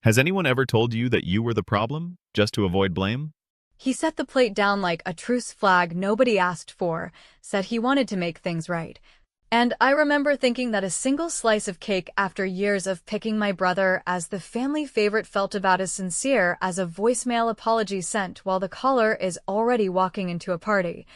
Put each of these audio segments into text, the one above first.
Has anyone ever told you that you were the problem, just to avoid blame? He set the plate down like a truce flag nobody asked for, said he wanted to make things right. And I remember thinking that a single slice of cake after years of picking my brother as the family favorite felt about as sincere as a voicemail apology sent while the caller is already walking into a party.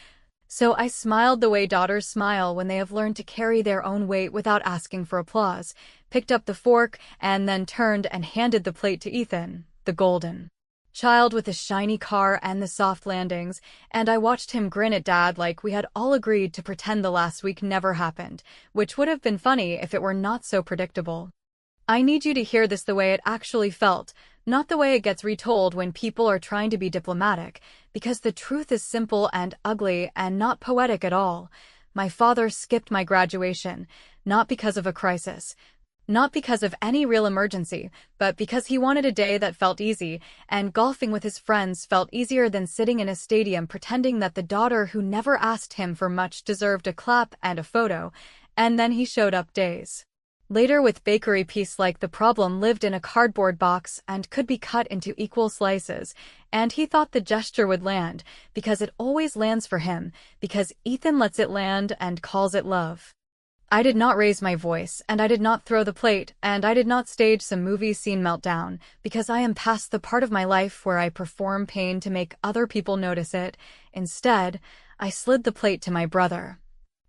So I smiled the way daughters smile when they have learned to carry their own weight without asking for applause, picked up the fork, and then turned and handed the plate to Ethan, the golden child with the shiny car and the soft landings, and I watched him grin at Dad like we had all agreed to pretend the last week never happened, which would have been funny if it were not so predictable. I need you to hear this the way it actually felt, not the way it gets retold when people are trying to be diplomatic, because the truth is simple and ugly and not poetic at all. My father skipped my graduation, not because of a crisis, not because of any real emergency, but because he wanted a day that felt easy, and golfing with his friends felt easier than sitting in a stadium pretending that the daughter who never asked him for much deserved a clap and a photo, and then he showed up days later with bakery piece like the problem lived in a cardboard box and could be cut into equal slices, and he thought the gesture would land, because it always lands for him, because Ethan lets it land and calls it love. I did not raise my voice, and I did not throw the plate, and I did not stage some movie scene meltdown, because I am past the part of my life where I perform pain to make other people notice it. Instead, I slid the plate to my brother.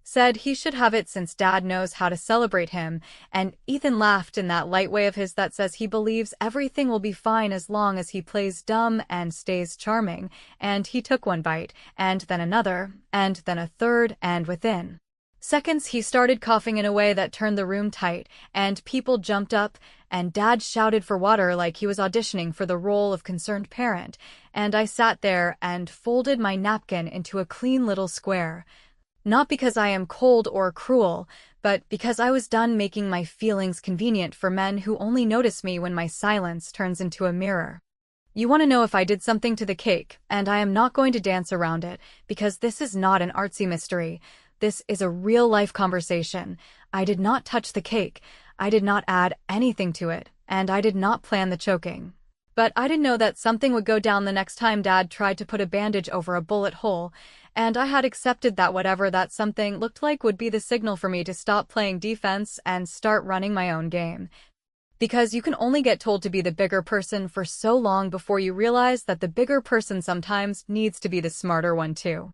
Said he should have it since Dad knows how to celebrate him, and Ethan laughed in that light way of his that says he believes everything will be fine as long as he plays dumb and stays charming, and he took one bite, and then another, and then a third, and within seconds he started coughing in a way that turned the room tight, and people jumped up, and Dad shouted for water like he was auditioning for the role of concerned parent, and I sat there and folded my napkin into a clean little square. Not because I am cold or cruel, but because I was done making my feelings convenient for men who only notice me when my silence turns into a mirror. You want to know if I did something to the cake, and I am not going to dance around it, because this is not an artsy mystery. This is a real-life conversation. I did not touch the cake, I did not add anything to it, and I did not plan the choking. But I didn't know that something would go down the next time Dad tried to put a bandage over a bullet hole, and I had accepted that whatever that something looked like would be the signal for me to stop playing defense and start running my own game. Because you can only get told to be the bigger person for so long before you realize that the bigger person sometimes needs to be the smarter one too.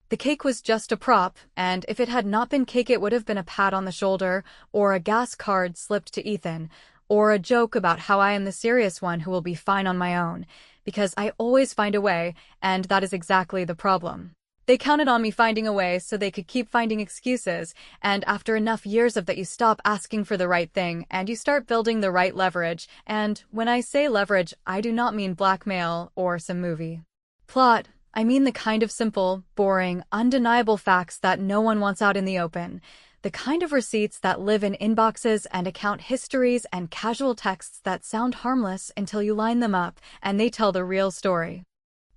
The cake was just a prop, and if it had not been cake it would have been a pat on the shoulder, or a gas card slipped to Ethan, or a joke about how I am the serious one who will be fine on my own, because I always find a way, and that is exactly the problem. They counted on me finding a way so they could keep finding excuses, and after enough years of that you stop asking for the right thing and you start building the right leverage, and when I say leverage, I do not mean blackmail or some movie plot. I mean the kind of simple, boring, undeniable facts that no one wants out in the open. The kind of receipts that live in inboxes and account histories and casual texts that sound harmless until you line them up and they tell the real story.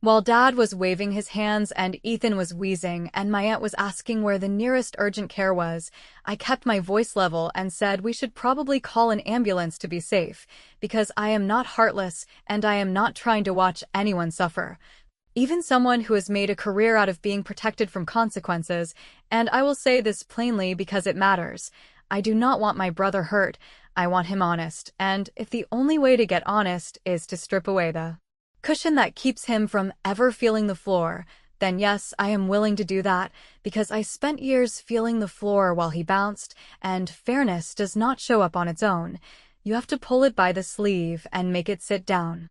While Dad was waving his hands and Ethan was wheezing and my aunt was asking where the nearest urgent care was, I kept my voice level and said we should probably call an ambulance to be safe, because I am not heartless and I am not trying to watch anyone suffer. Even someone who has made a career out of being protected from consequences, and I will say this plainly because it matters. I do not want my brother hurt, I want him honest, and if the only way to get honest is to strip away the cushion that keeps him from ever feeling the floor, then yes, I am willing to do that, because I spent years feeling the floor while he bounced, and fairness does not show up on its own. You have to pull it by the sleeve and make it sit down.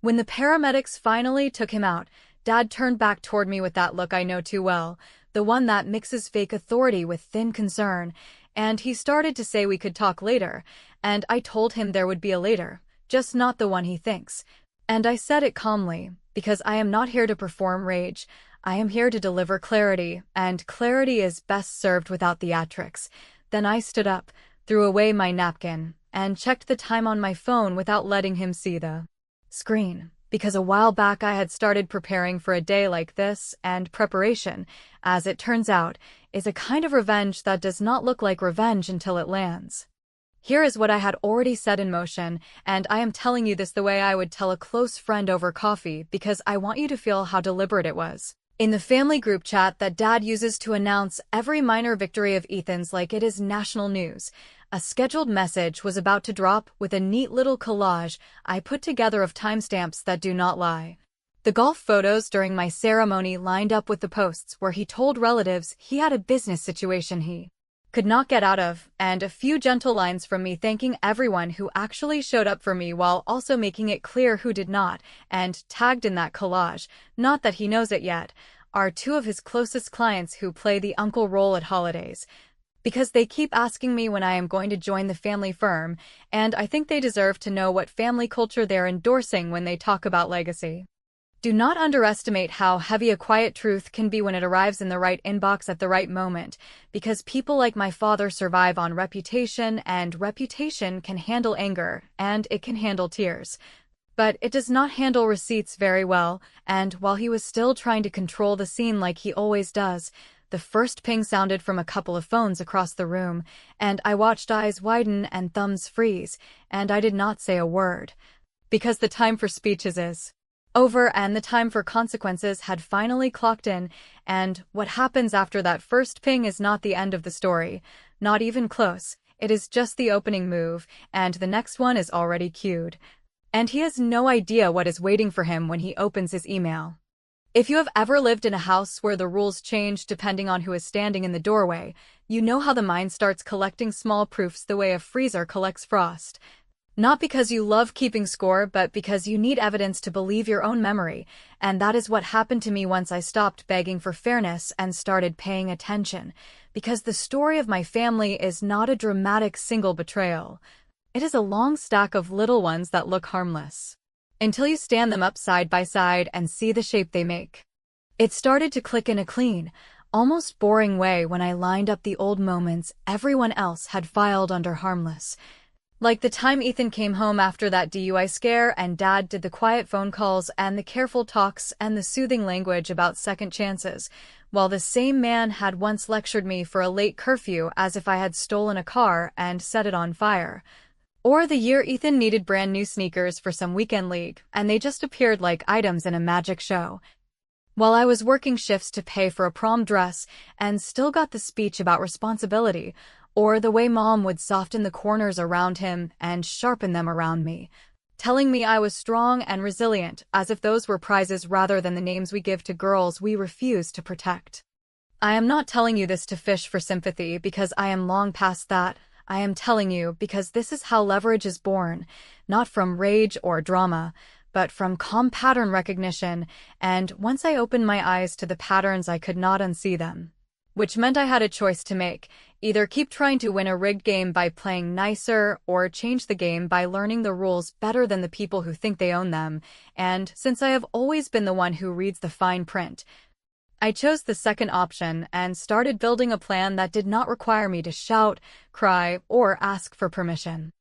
When the paramedics finally took him out, Dad turned back toward me with that look I know too well, the one that mixes fake authority with thin concern, and he started to say we could talk later, and I told him there would be a later, just not the one he thinks. And I said it calmly, because I am not here to perform rage, I am here to deliver clarity, and clarity is best served without theatrics. Then I stood up, threw away my napkin, and checked the time on my phone without letting him see the screen, because a while back I had started preparing for a day like this, and preparation, as it turns out, is a kind of revenge that does not look like revenge until it lands. Here is what I had already set in motion, and I am telling you this the way I would tell a close friend over coffee because I want you to feel how deliberate it was. In the family group chat that Dad uses to announce every minor victory of Ethan's like it is national news, a scheduled message was about to drop with a neat little collage I put together of timestamps that do not lie. The golf photos during my ceremony lined up with the posts where he told relatives he had a business situation he could not get out of, and a few gentle lines from me thanking everyone who actually showed up for me while also making it clear who did not, and tagged in that collage, not that he knows it yet, are two of his closest clients who play the uncle role at holidays. Because they keep asking me when I am going to join the family firm, and I think they deserve to know what family culture they're endorsing when they talk about legacy. Do not underestimate how heavy a quiet truth can be when it arrives in the right inbox at the right moment, because people like my father survive on reputation, and reputation can handle anger, and it can handle tears. But it does not handle receipts very well, and while he was still trying to control the scene like he always does, the first ping sounded from a couple of phones across the room, and I watched eyes widen and thumbs freeze, and I did not say a word. Because the time for speeches is over and the time for consequences had finally clocked in, and what happens after that first ping is not the end of the story, not even close. It is just the opening move, and the next one is already queued. And he has no idea what is waiting for him when he opens his email. If you have ever lived in a house where the rules change depending on who is standing in the doorway, you know how the mind starts collecting small proofs the way a freezer collects frost. Not because you love keeping score, but because you need evidence to believe your own memory, and that is what happened to me once I stopped begging for fairness and started paying attention, because the story of my family is not a dramatic single betrayal. It is a long stack of little ones that look harmless, until you stand them up side by side and see the shape they make. It started to click in a clean, almost boring way when I lined up the old moments everyone else had filed under harmless. Like the time Ethan came home after that DUI scare and Dad did the quiet phone calls and the careful talks and the soothing language about second chances, while the same man had once lectured me for a late curfew as if I had stolen a car and set it on fire. Or the year Ethan needed brand new sneakers for some weekend league, and they just appeared like items in a magic show. While I was working shifts to pay for a prom dress and still got the speech about responsibility, or the way Mom would soften the corners around him and sharpen them around me, telling me I was strong and resilient, as if those were prizes rather than the names we give to girls we refuse to protect. I am not telling you this to fish for sympathy because I am long past that. I am telling you because this is how leverage is born, not from rage or drama, but from calm pattern recognition, and once I opened my eyes to the patterns I could not unsee them. Which meant I had a choice to make, either keep trying to win a rigged game by playing nicer, or change the game by learning the rules better than the people who think they own them, and since I have always been the one who reads the fine print, I chose the second option and started building a plan that did not require me to shout, cry, or ask for permission.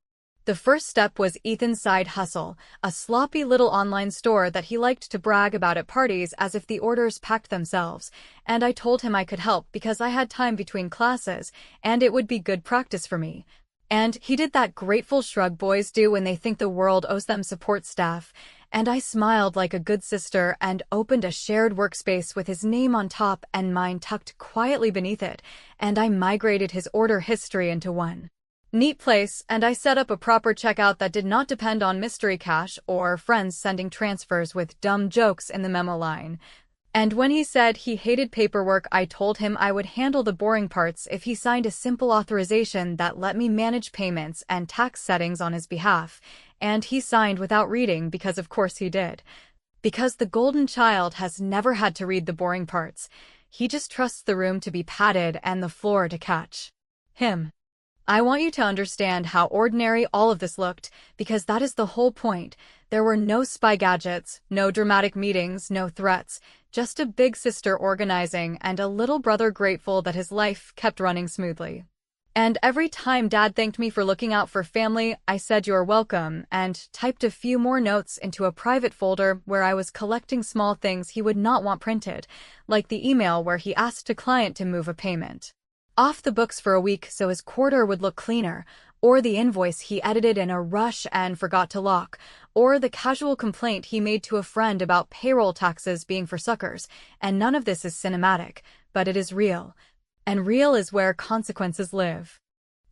The first step was Ethan's side hustle, a sloppy little online store that he liked to brag about at parties as if the orders packed themselves, and I told him I could help because I had time between classes, and it would be good practice for me. And he did that grateful shrug boys do when they think the world owes them support staff, and I smiled like a good sister and opened a shared workspace with his name on top and mine tucked quietly beneath it, and I migrated his order history into one neat place, and I set up a proper checkout that did not depend on mystery cash or friends sending transfers with dumb jokes in the memo line. And when he said he hated paperwork, I told him I would handle the boring parts if he signed a simple authorization that let me manage payments and tax settings on his behalf, and he signed without reading because of course he did. Because the golden child has never had to read the boring parts. He just trusts the room to be padded and the floor to catch him. I want you to understand how ordinary all of this looked, because that is the whole point. There were no spy gadgets, no dramatic meetings, no threats, just a big sister organizing and a little brother grateful that his life kept running smoothly. And every time Dad thanked me for looking out for family, I said you're welcome, and typed a few more notes into a private folder where I was collecting small things he would not want printed, like the email where he asked a client to move a payment off the books for a week so his quarter would look cleaner, or the invoice he edited in a rush and forgot to lock, or the casual complaint he made to a friend about payroll taxes being for suckers. And none of this is cinematic, but it is real. And real is where consequences live.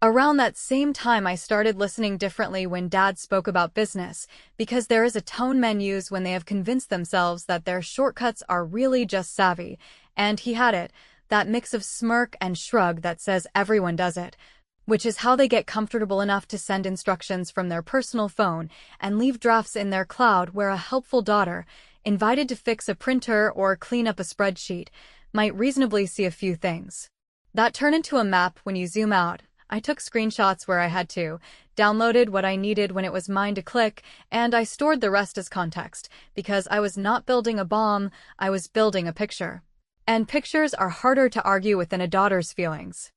Around that same time, I started listening differently when Dad spoke about business, because there is a tone men use when they have convinced themselves that their shortcuts are really just savvy, and he had it, that mix of smirk and shrug that says everyone does it, which is how they get comfortable enough to send instructions from their personal phone and leave drafts in their cloud where a helpful daughter, invited to fix a printer or clean up a spreadsheet, might reasonably see a few things that turn into a map when you zoom out. I took screenshots where I had to, downloaded what I needed when it was mine to click, and I stored the rest as context, because I was not building a bomb, I was building a picture. And pictures are harder to argue with than a daughter's feelings.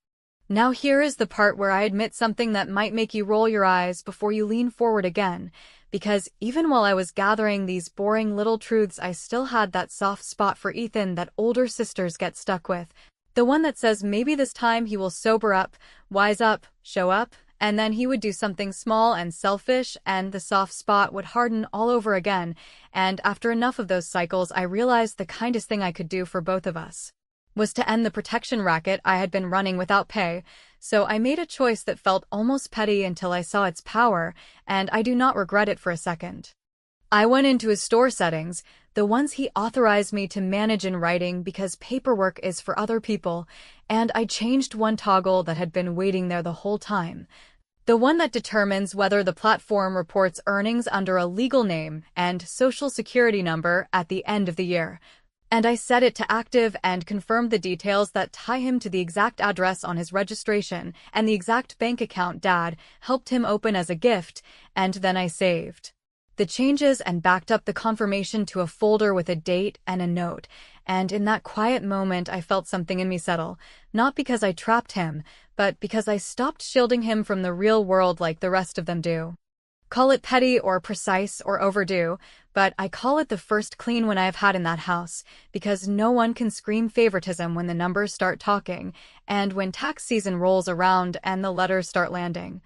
Now here is the part where I admit something that might make you roll your eyes before you lean forward again, because even while I was gathering these boring little truths, I still had that soft spot for Ethan that older sisters get stuck with. The one that says maybe this time he will sober up, wise up, show up, and then he would do something small and selfish, and the soft spot would harden all over again. And after enough of those cycles, I realized the kindest thing I could do for both of us was to end the protection racket I had been running without pay. So I made a choice that felt almost petty until I saw its power, and I do not regret it for a second. I went into his store settings, the ones he authorized me to manage in writing because paperwork is for other people, and I changed one toggle that had been waiting there the whole time. The one that determines whether the platform reports earnings under a legal name and social security number at the end of the year. And I set it to active and confirmed the details that tie him to the exact address on his registration and the exact bank account Dad helped him open as a gift, and then I saved the changes and backed up the confirmation to a folder with a date and a note, and in that quiet moment I felt something in me settle, not because I trapped him, but because I stopped shielding him from the real world like the rest of them do. Call it petty or precise or overdue, but I call it the first clean one I have had in that house, because no one can scream favoritism when the numbers start talking, and when tax season rolls around and the letters start landing.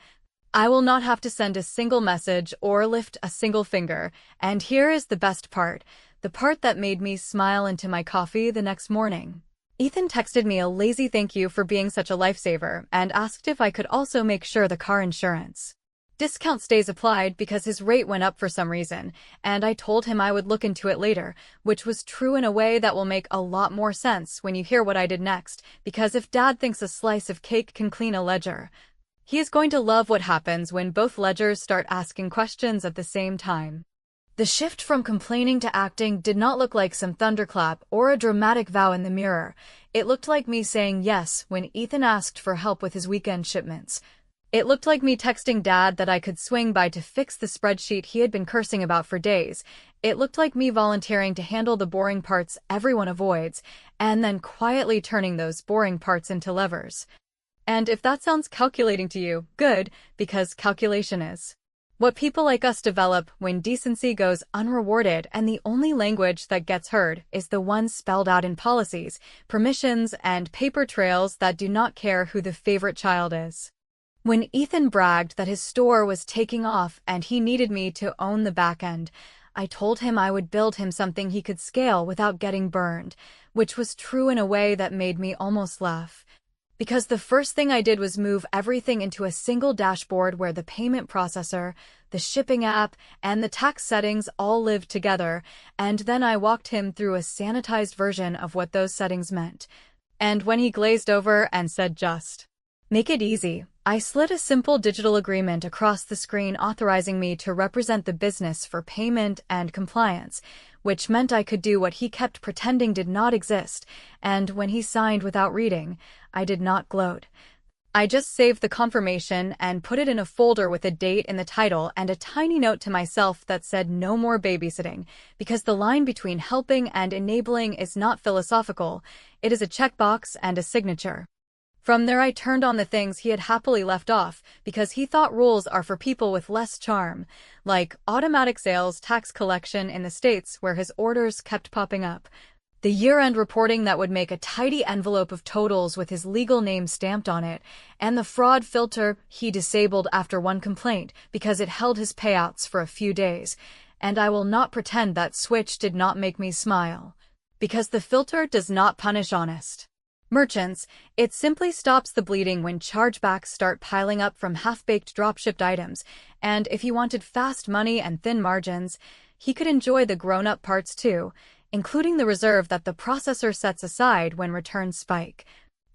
I will not have to send a single message or lift a single finger, and here is the best part, the part that made me smile into my coffee the next morning. Ethan texted me a lazy thank you for being such a lifesaver and asked if I could also make sure the car insurance discount stays applied because his rate went up for some reason, and I told him I would look into it later, which was true in a way that will make a lot more sense when you hear what I did next, because if Dad thinks a slice of cake can clean a ledger, he is going to love what happens when both ledgers start asking questions at the same time. The shift from complaining to acting did not look like some thunderclap or a dramatic vow in the mirror. It looked like me saying yes when Ethan asked for help with his weekend shipments. It looked like me texting Dad that I could swing by to fix the spreadsheet he had been cursing about for days. It looked like me volunteering to handle the boring parts everyone avoids, and then quietly turning those boring parts into levers. And if that sounds calculating to you, good, because calculation is what people like us develop when decency goes unrewarded, and the only language that gets heard is the one spelled out in policies, permissions, and paper trails that do not care who the favorite child is. When Ethan bragged that his store was taking off and he needed me to own the back end, I told him I would build him something he could scale without getting burned, which was true in a way that made me almost laugh. Because the first thing I did was move everything into a single dashboard where the payment processor, the shipping app, and the tax settings all lived together, and then I walked him through a sanitized version of what those settings meant. And when he glazed over and said just, "Make it easy," I slid a simple digital agreement across the screen authorizing me to represent the business for payment and compliance, which meant I could do what he kept pretending did not exist, and when he signed without reading, I did not gloat. I just saved the confirmation and put it in a folder with a date in the title and a tiny note to myself that said no more babysitting, because the line between helping and enabling is not philosophical, it is a checkbox and a signature. From there I turned on the things he had happily left off, because he thought rules are for people with less charm, like automatic sales tax collection in the States where his orders kept popping up. The year-end reporting that would make a tidy envelope of totals with his legal name stamped on it, and the fraud filter he disabled after one complaint because it held his payouts for a few days. And I will not pretend that switch did not make me smile. Because the filter does not punish honest merchants, it simply stops the bleeding when chargebacks start piling up from half-baked drop-shipped items, and if he wanted fast money and thin margins, he could enjoy the grown-up parts too, including the reserve that the processor sets aside when returns spike.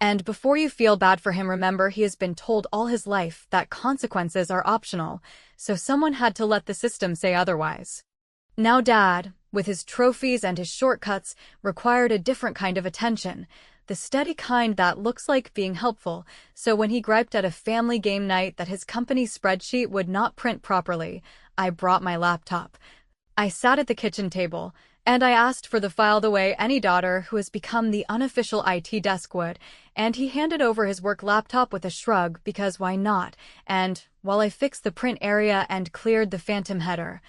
And before you feel bad for him, remember he has been told all his life that consequences are optional, so someone had to let the system say otherwise. Now Dad, with his trophies and his shortcuts, required a different kind of attention, the steady kind that looks like being helpful, so when he griped at a family game night that his company spreadsheet would not print properly, I brought my laptop. I sat at the kitchen table, and I asked for the file the way any daughter who has become the unofficial IT desk would, and he handed over his work laptop with a shrug because why not, and, while I fixed the print area and cleared the phantom header,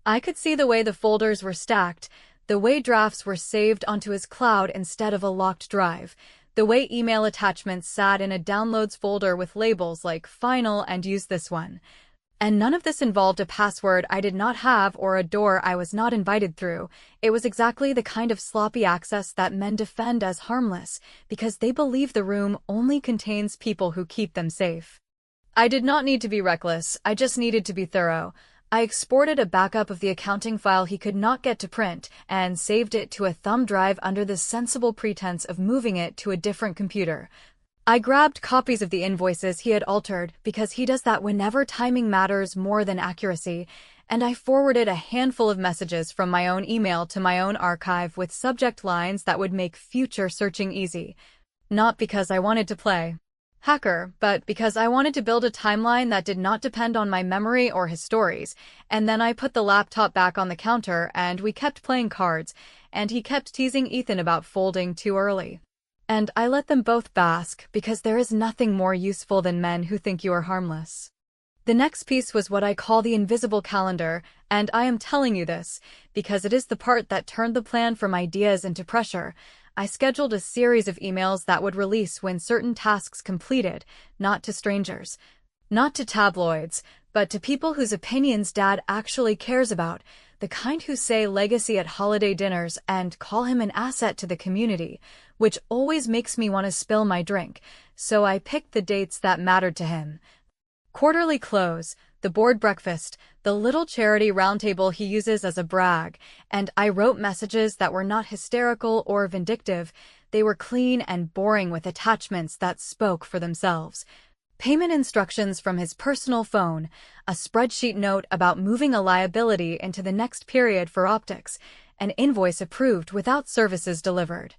I could see the way the folders were stacked, the way drafts were saved onto his cloud instead of a locked drive, the way email attachments sat in a downloads folder with labels like Final and Use This One. And none of this involved a password I did not have or a door I was not invited through. It was exactly the kind of sloppy access that men defend as harmless, because they believe the room only contains people who keep them safe. I did not need to be reckless, I just needed to be thorough. I exported a backup of the accounting file he could not get to print and saved it to a thumb drive under the sensible pretense of moving it to a different computer. I grabbed copies of the invoices he had altered because he does that whenever timing matters more than accuracy, and I forwarded a handful of messages from my own email to my own archive with subject lines that would make future searching easy. Not because I wanted to play hacker, but because I wanted to build a timeline that did not depend on my memory or his stories, and then I put the laptop back on the counter and we kept playing cards, and he kept teasing Ethan about folding too early. And I let them both bask because there is nothing more useful than men who think you are harmless. The next piece was what I call the invisible calendar, and I am telling you this because it is the part that turned the plan from ideas into pressure. I scheduled a series of emails that would release when certain tasks completed, not to strangers, not to tabloids, but to people whose opinions Dad actually cares about, the kind who say legacy at holiday dinners and call him an asset to the community, which always makes me want to spill my drink, so I picked the dates that mattered to him. Quarterly close, the board breakfast, the little charity roundtable he uses as a brag, and I wrote messages that were not hysterical or vindictive. They were clean and boring with attachments that spoke for themselves. Payment instructions from his personal phone, a spreadsheet note about moving a liability into the next period for optics, an invoice approved without services delivered,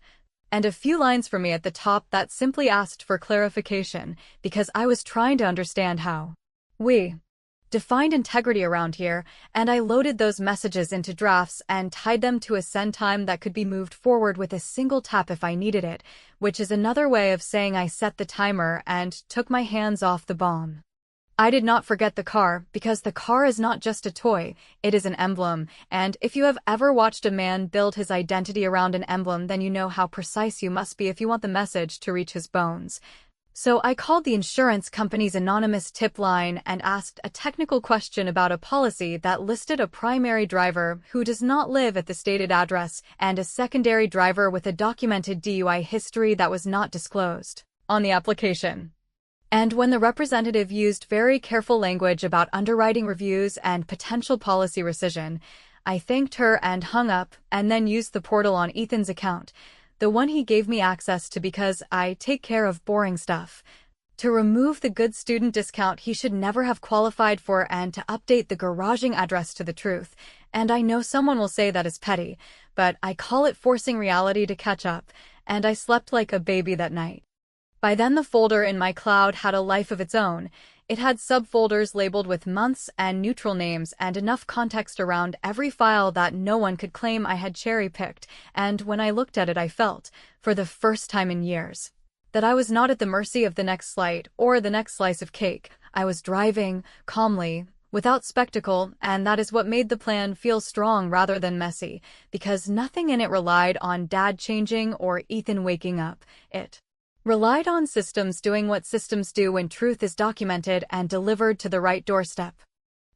and a few lines for me at the top that simply asked for clarification because I was trying to understand how we defined integrity around here, and I loaded those messages into drafts and tied them to a send time that could be moved forward with a single tap if I needed it, which is another way of saying I set the timer and took my hands off the bomb. I did not forget the car, because the car is not just a toy, it is an emblem, and if you have ever watched a man build his identity around an emblem, then you know how precise you must be if you want the message to reach his bones. So I called the insurance company's anonymous tip line and asked a technical question about a policy that listed a primary driver who does not live at the stated address and a secondary driver with a documented DUI history that was not disclosed on the application. And when the representative used very careful language about underwriting reviews and potential policy rescission, I thanked her and hung up, and then used the portal on Ethan's account, the one he gave me access to because I take care of boring stuff, to remove the good student discount he should never have qualified for and to update the garaging address to the truth. And I know someone will say that is petty, but I call it forcing reality to catch up, and I slept like a baby that night. By then the folder in my cloud had a life of its own. It had subfolders labeled with months and neutral names and enough context around every file that no one could claim I had cherry-picked, and when I looked at it I felt, for the first time in years, that I was not at the mercy of the next slice or the next slice of cake. I was driving, calmly, without spectacle, and that is what made the plan feel strong rather than messy, because nothing in it relied on Dad changing or Ethan waking up. It relied on systems doing what systems do when truth is documented and delivered to the right doorstep.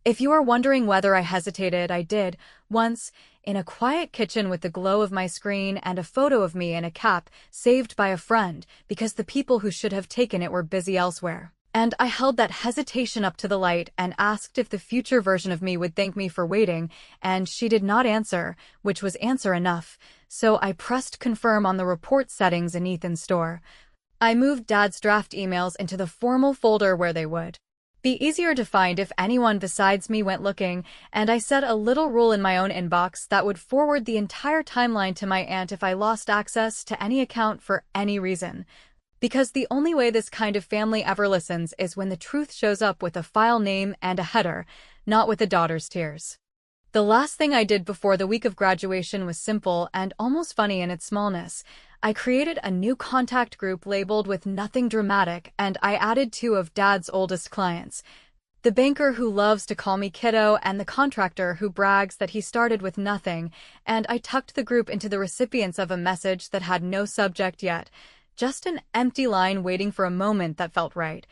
If you are wondering whether I hesitated, I did, once, in a quiet kitchen with the glow of my screen and a photo of me in a cap saved by a friend because the people who should have taken it were busy elsewhere. And I held that hesitation up to the light and asked if the future version of me would thank me for waiting, and she did not answer, which was answer enough, so I pressed confirm on the report settings in Ethan's store. I moved Dad's draft emails into the formal folder where they would be easier to find if anyone besides me went looking, and I set a little rule in my own inbox that would forward the entire timeline to my aunt if I lost access to any account for any reason. Because the only way this kind of family ever listens is when the truth shows up with a file name and a header, not with a daughter's tears. The last thing I did before the week of graduation was simple and almost funny in its smallness. I created a new contact group labeled with nothing dramatic, and I added 2 of Dad's oldest clients. The banker who loves to call me kiddo and the contractor who brags that he started with nothing, and I tucked the group into the recipients of a message that had no subject yet, just an empty line waiting for a moment that felt right.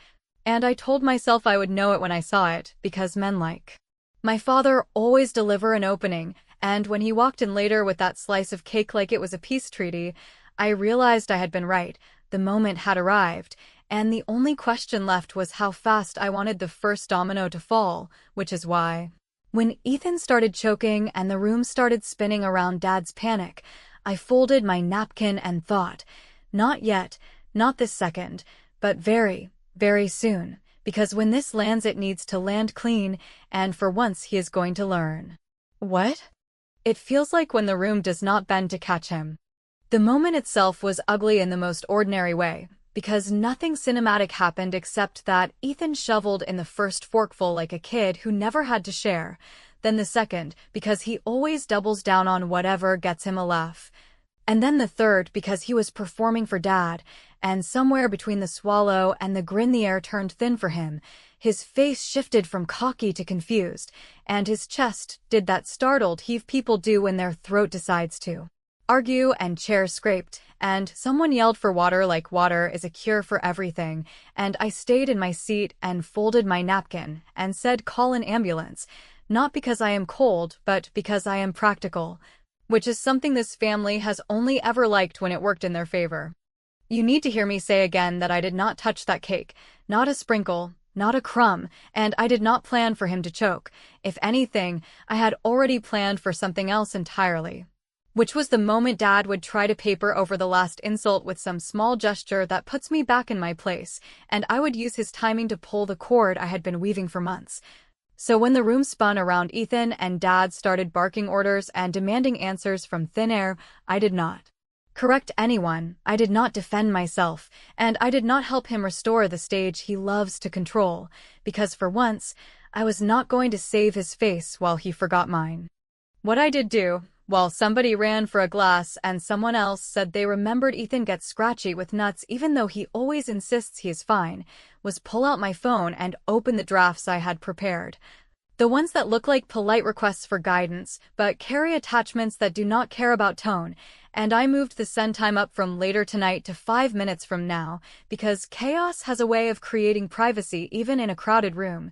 And I told myself I would know it when I saw it, because men like my father always deliver an opening, and when he walked in later with that slice of cake like it was a peace treaty, I realized I had been right. The moment had arrived, and the only question left was how fast I wanted the first domino to fall, which is why, when Ethan started choking and the room started spinning around Dad's panic, I folded my napkin and thought, not yet, not this second, but very, very soon. Because when this lands it needs to land clean, and for once he is going to learn. What? It feels like when the room does not bend to catch him. The moment itself was ugly in the most ordinary way, because nothing cinematic happened except that Ethan shoveled in the first forkful like a kid who never had to share, then the second, because he always doubles down on whatever gets him a laugh. And then the third because he was performing for Dad, and somewhere between the swallow and the grin the air turned thin for him. His face shifted from cocky to confused, and his chest did that startled heave people do when their throat decides to argue, and chairs scraped, and someone yelled for water like water is a cure for everything, and I stayed in my seat and folded my napkin and said call an ambulance, not because I am cold, but because I am practical. Which is something this family has only ever liked when it worked in their favor. You need to hear me say again that I did not touch that cake, not a sprinkle, not a crumb, and I did not plan for him to choke. If anything, I had already planned for something else entirely. Which was the moment Dad would try to paper over the last insult with some small gesture that puts me back in my place, and I would use his timing to pull the cord I had been weaving for months. So when the room spun around Ethan and Dad started barking orders and demanding answers from thin air, I did not correct anyone, I did not defend myself, and I did not help him restore the stage he loves to control, because for once, I was not going to save his face while he forgot mine. What I did do, while somebody ran for a glass and someone else said they remembered Ethan gets scratchy with nuts even though he always insists he is fine, was pull out my phone and open the drafts I had prepared. The ones that look like polite requests for guidance, but carry attachments that do not care about tone, and I moved the send time up from later tonight to 5 minutes from now, because chaos has a way of creating privacy even in a crowded room.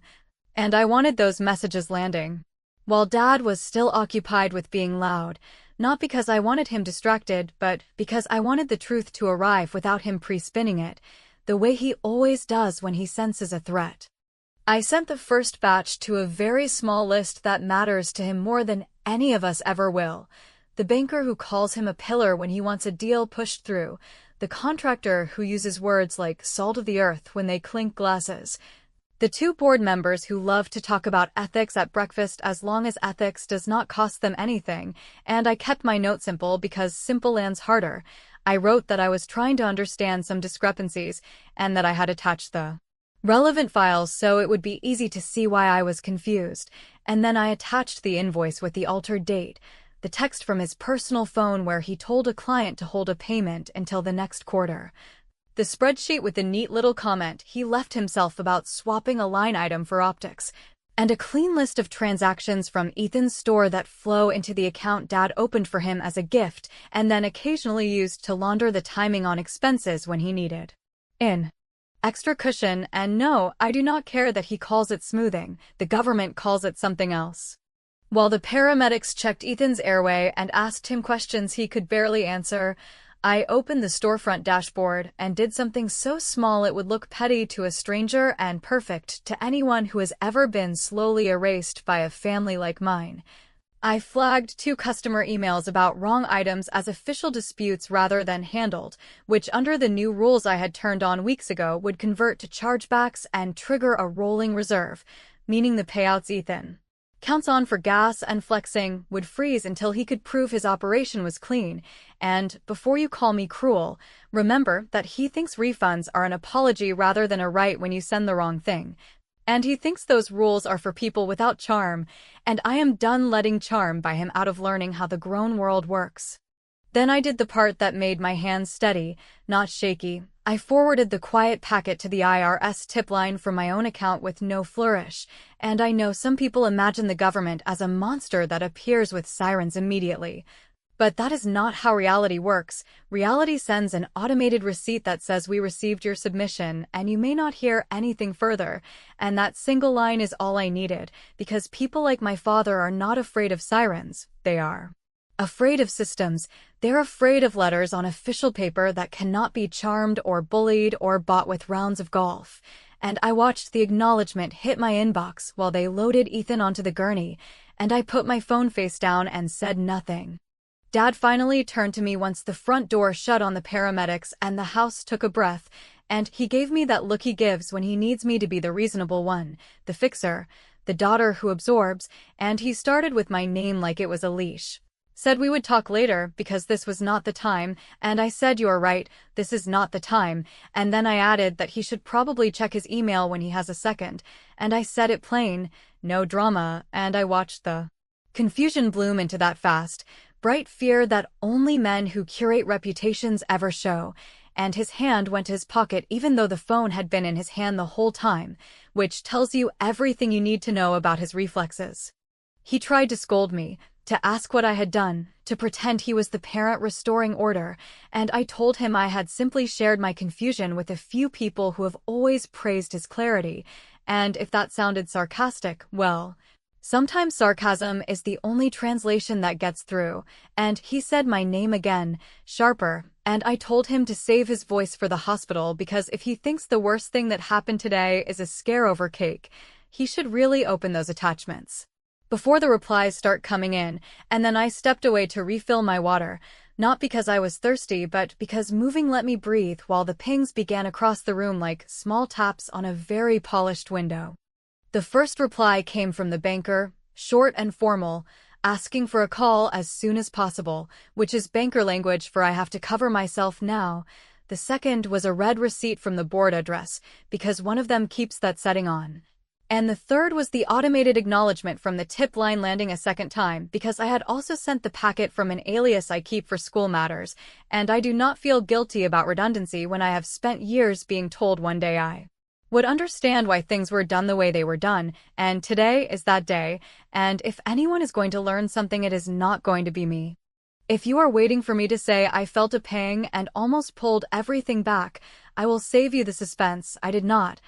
And I wanted those messages landing while Dad was still occupied with being loud, not because I wanted him distracted, but because I wanted the truth to arrive without him pre-spinning it, the way he always does when he senses a threat. I sent the first batch to a very small list that matters to him more than any of us ever will. The banker who calls him a pillar when he wants a deal pushed through. The contractor who uses words like salt of the earth when they clink glasses. The 2 board members who love to talk about ethics at breakfast as long as ethics does not cost them anything, and I kept my note simple because simple lands harder. I wrote that I was trying to understand some discrepancies, and that I had attached the relevant files so it would be easy to see why I was confused, and then I attached the invoice with the altered date, the text from his personal phone where he told a client to hold a payment until the next quarter. The spreadsheet with the neat little comment he left himself about swapping a line item for optics. and a clean list of transactions from Ethan's store that flow into the account Dad opened for him as a gift and then occasionally used to launder the timing on expenses when he needed in extra cushion. And no, I do not care that he calls it smoothing. The government calls it something else. While the paramedics checked Ethan's airway and asked him questions he could barely answer, I opened the storefront dashboard and did something so small it would look petty to a stranger and perfect to anyone who has ever been slowly erased by a family like mine. I flagged 2 customer emails about wrong items as official disputes rather than handled, which under the new rules I had turned on weeks ago would convert to chargebacks and trigger a rolling reserve, meaning the payouts Ethan counts on for gas and flexing would freeze until he could prove his operation was clean. And before you call me cruel, remember that he thinks refunds are an apology rather than a right when you send the wrong thing. And he thinks those rules are for people without charm, and I am done letting charm buy him out of learning how the grown world works. Then I did the part that made my hands steady, not shaky. I forwarded the quiet packet to the IRS tip line from my own account with no flourish, and I know some people imagine the government as a monster that appears with sirens immediately. But that is not how reality works. Reality sends an automated receipt that says we received your submission, and you may not hear anything further. And that single line is all I needed, because people like my father are not afraid of sirens. They are afraid of systems. They're afraid of letters on official paper that cannot be charmed or bullied or bought with rounds of golf. And I watched the acknowledgement hit my inbox while they loaded Ethan onto the gurney, and I put my phone face down and said nothing. Dad finally turned to me once the front door shut on the paramedics and the house took a breath, and he gave me that look he gives when he needs me to be the reasonable one, the fixer, the daughter who absorbs, and he started with my name like it was a leash. Said we would talk later because this was not the time, and I said you are right, this is not the time, and then I added that he should probably check his email when he has a second, and I said it plain, no drama, and I watched the confusion bloom into that fast, bright fear that only men who curate reputations ever show, and his hand went to his pocket even though the phone had been in his hand the whole time, which tells you everything you need to know about his reflexes. He tried to scold me, to ask what I had done, to pretend he was the parent restoring order, and I told him I had simply shared my confusion with a few people who have always praised his clarity, and if that sounded sarcastic, well, sometimes sarcasm is the only translation that gets through, and he said my name again, sharper, and I told him to save his voice for the hospital because if he thinks the worst thing that happened today is a scare over cake, he should really open those attachments before the replies start coming in, and then I stepped away to refill my water, not because I was thirsty but because moving let me breathe while the pings began across the room like small taps on a very polished window. The first reply came from the banker, short and formal, asking for a call as soon as possible, which is banker language for I have to cover myself now. The second was a red receipt from the board address, because one of them keeps that setting on. And the third was the automated acknowledgement from the tip line landing a second time, because I had also sent the packet from an alias I keep for school matters, and I do not feel guilty about redundancy when I have spent years being told one day I would understand why things were done the way they were done, and today is that day, and if anyone is going to learn something it is not going to be me. If you are waiting for me to say I felt a pang and almost pulled everything back, I will save you the suspense. I did not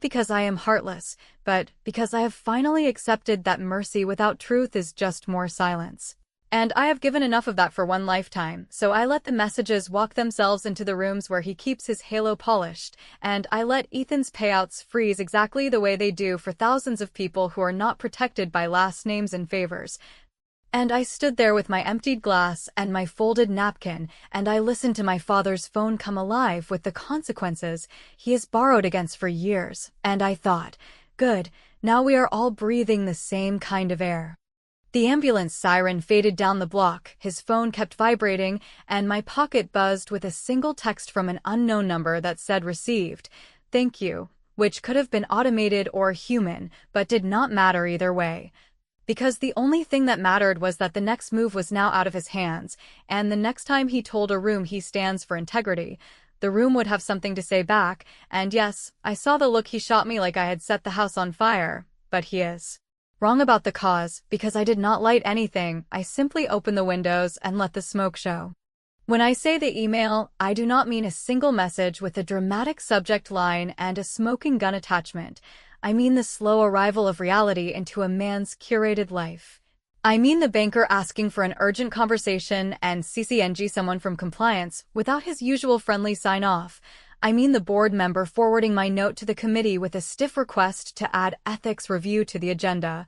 because I am heartless, but because I have finally accepted that mercy without truth is just more silence. And I have given enough of that for one lifetime, so I let the messages walk themselves into the rooms where he keeps his halo polished, and I let Ethan's payouts freeze exactly the way they do for thousands of people who are not protected by last names and favors. And I stood there with my emptied glass and my folded napkin, and I listened to my father's phone come alive with the consequences he has borrowed against for years, and I thought, good, now we are all breathing the same kind of air. The ambulance siren faded down the block, his phone kept vibrating, and my pocket buzzed with a single text from an unknown number that said received, thank you, which could have been automated or human, but did not matter either way. Because the only thing that mattered was that the next move was now out of his hands, and the next time he told a room he stands for integrity, the room would have something to say back, and yes, I saw the look he shot me like I had set the house on fire, but he is. Wrong about the cause, because I did not light anything, I simply opened the windows and let the smoke show. When I say the email, I do not mean a single message with a dramatic subject line and a smoking gun attachment. I mean the slow arrival of reality into a man's curated life. I mean the banker asking for an urgent conversation and CCNG someone from compliance without his usual friendly sign-off. I mean the board member forwarding my note to the committee with a stiff request to add ethics review to the agenda.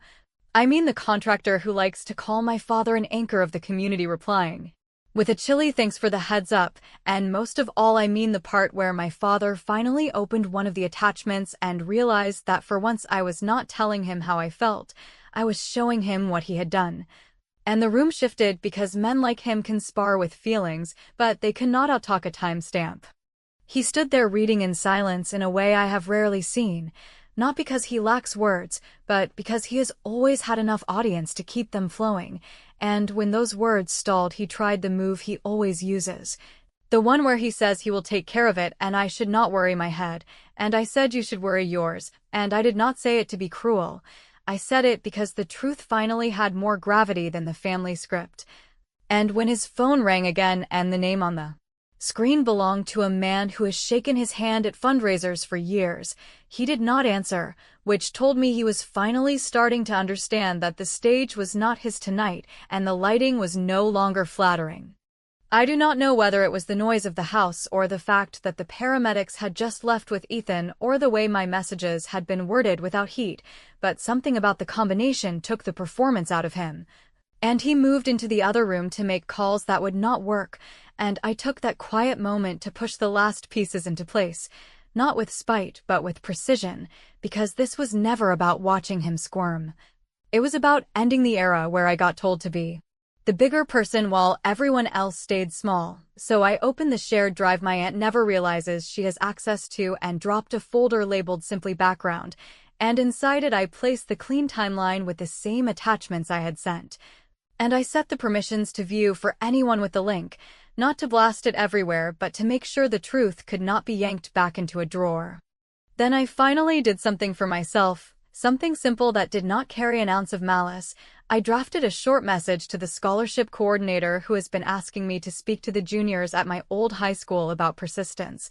I mean the contractor who likes to call my father an anchor of the community replying with a chilly thanks for the heads up, and most of all I mean the part where my father finally opened one of the attachments and realized that for once I was not telling him how I felt, I was showing him what he had done. And the room shifted because men like him can spar with feelings, but they cannot outtalk a timestamp. He stood there reading in silence in a way I have rarely seen, not because he lacks words, but because he has always had enough audience to keep them flowing, and when those words stalled he tried the move he always uses. The one where he says he will take care of it and I should not worry my head, and I said you should worry yours, and I did not say it to be cruel. I said it because the truth finally had more gravity than the family script. And when his phone rang again and the name on the screen belonged to a man who has shaken his hand at fundraisers for years, he did not answer, which told me he was finally starting to understand that the stage was not his tonight and the lighting was no longer flattering. I do not know whether it was the noise of the house or the fact that the paramedics had just left with Ethan or the way my messages had been worded without heat, but something about the combination took the performance out of him. And he moved into the other room to make calls that would not work, and I took that quiet moment to push the last pieces into place, not with spite but with precision, because this was never about watching him squirm. It was about ending the era where I got told to be the bigger person while everyone else stayed small. So I opened the shared drive my aunt never realizes she has access to and dropped a folder labeled simply background, and inside it I placed the clean timeline with the same attachments I had sent. And I set the permissions to view for anyone with the link, not to blast it everywhere but to make sure the truth could not be yanked back into a drawer. Then I finally did something for myself, something simple that did not carry an ounce of malice. I drafted a short message to the scholarship coordinator who has been asking me to speak to the juniors at my old high school about persistence.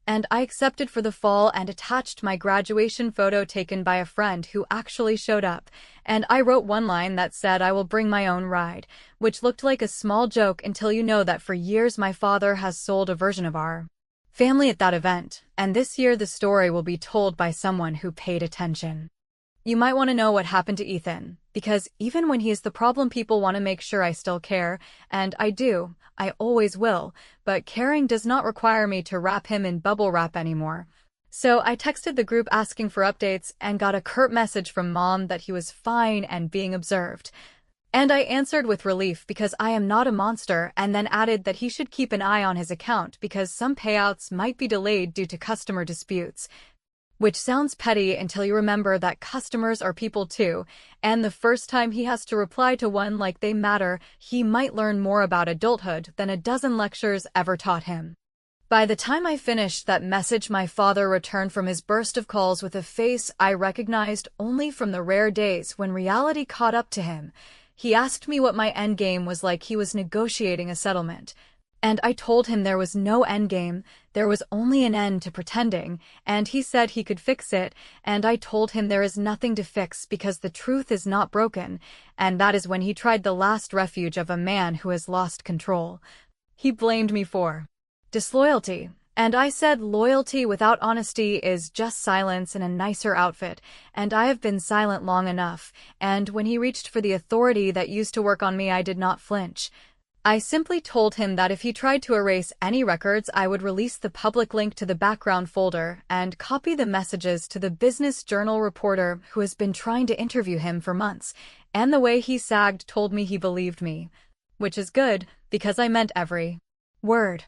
And I accepted for the fall and attached my graduation photo taken by a friend who actually showed up, and I wrote one line that said I will bring my own ride, which looked like a small joke until you know that for years my father has sold a version of our family at that event, and this year the story will be told by someone who paid attention. You might want to know what happened to Ethan, because even when he is the problem people want to make sure I still care, and I do, I always will, but caring does not require me to wrap him in bubble wrap anymore. So I texted the group asking for updates and got a curt message from Mom that he was fine and being observed. And I answered with relief because I am not a monster, and then added that he should keep an eye on his account because some payouts might be delayed due to customer disputes. Which sounds petty until you remember that customers are people too, and the first time he has to reply to one like they matter, he might learn more about adulthood than a dozen lectures ever taught him. By the time I finished that message, my father returned from his burst of calls with a face I recognized only from the rare days when reality caught up to him. He asked me what my endgame was like he was negotiating a settlement. And I told him there was no endgame, there was only an end to pretending, and he said he could fix it, and I told him there is nothing to fix because the truth is not broken, and that is when he tried the last refuge of a man who has lost control. He blamed me for disloyalty, and I said loyalty without honesty is just silence in a nicer outfit, and I have been silent long enough, and when he reached for the authority that used to work on me I did not flinch. I simply told him that if he tried to erase any records I would release the public link to the background folder and copy the messages to the Business Journal reporter who has been trying to interview him for months, and the way he sagged told me he believed me. Which is good, because I meant every word.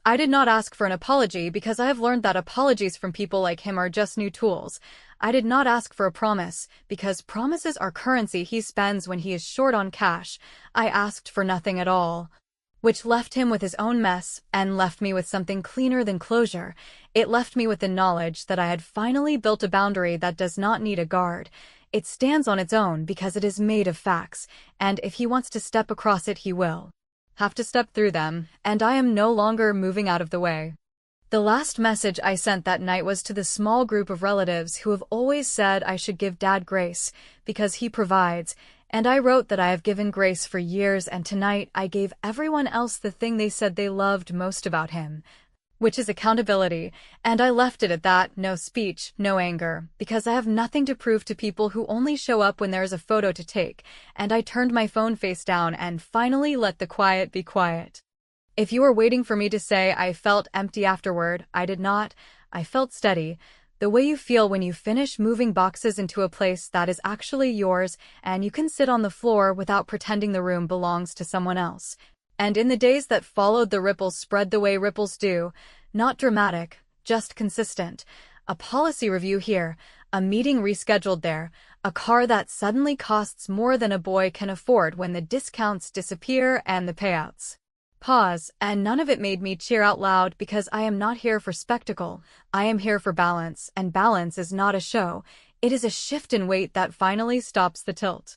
I did not ask for an apology because I have learned that apologies from people like him are just new tools. I did not ask for a promise, because promises are currency he spends when he is short on cash. I asked for nothing at all. Which left him with his own mess, and left me with something cleaner than closure. It left me with the knowledge that I had finally built a boundary that does not need a guard. It stands on its own because it is made of facts, and if he wants to step across it, he will have to step through them, and I am no longer moving out of the way. The last message I sent that night was to the small group of relatives who have always said I should give Dad grace because he provides, and I wrote that I have given grace for years, and tonight I gave everyone else the thing they said they loved most about him, which is accountability, and I left it at that. No speech, no anger, because I have nothing to prove to people who only show up when there is a photo to take, and I turned my phone face down and finally let the quiet be quiet. If you were waiting for me to say I felt empty afterward, I did not. I felt steady, the way you feel when you finish moving boxes into a place that is actually yours and you can sit on the floor without pretending the room belongs to someone else. And in the days that followed, the ripples spread the way ripples do, not dramatic, just consistent. A policy review here, a meeting rescheduled there, a car that suddenly costs more than a boy can afford when the discounts disappear and the payouts pause, and none of it made me cheer out loud because I am not here for spectacle. I am here for balance, and balance is not a show. It is a shift in weight that finally stops the tilt.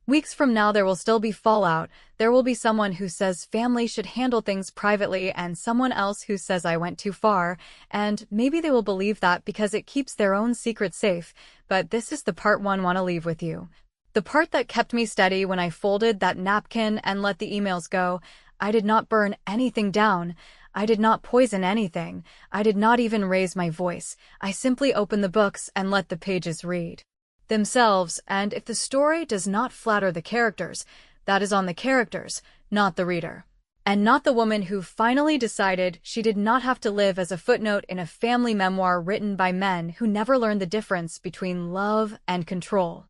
Weeks from now there will still be fallout. There will be someone who says family should handle things privately and someone else who says I went too far, and maybe they will believe that because it keeps their own secret safe, but this is the part one want to leave with you. The part that kept me steady when I folded that napkin and let the emails go. I did not burn anything down. I did not poison anything. I did not even raise my voice. I simply opened the books and let the pages read themselves, and if the story does not flatter the characters, that is on the characters, not the reader. And not the woman who finally decided she did not have to live as a footnote in a family memoir written by men who never learned the difference between love and control.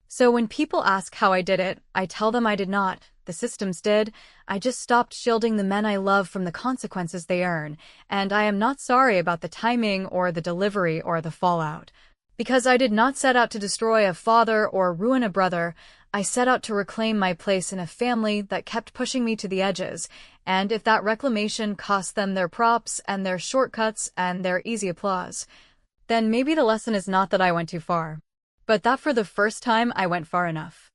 So when people ask how I did it, I tell them I did not. The systems did. I just stopped shielding the men I love from the consequences they earn, and I am not sorry about the timing or the delivery or the fallout. Because I did not set out to destroy a father or ruin a brother, I set out to reclaim my place in a family that kept pushing me to the edges, and if that reclamation cost them their props and their shortcuts and their easy applause, then maybe the lesson is not that I went too far, but that for the first time I went far enough.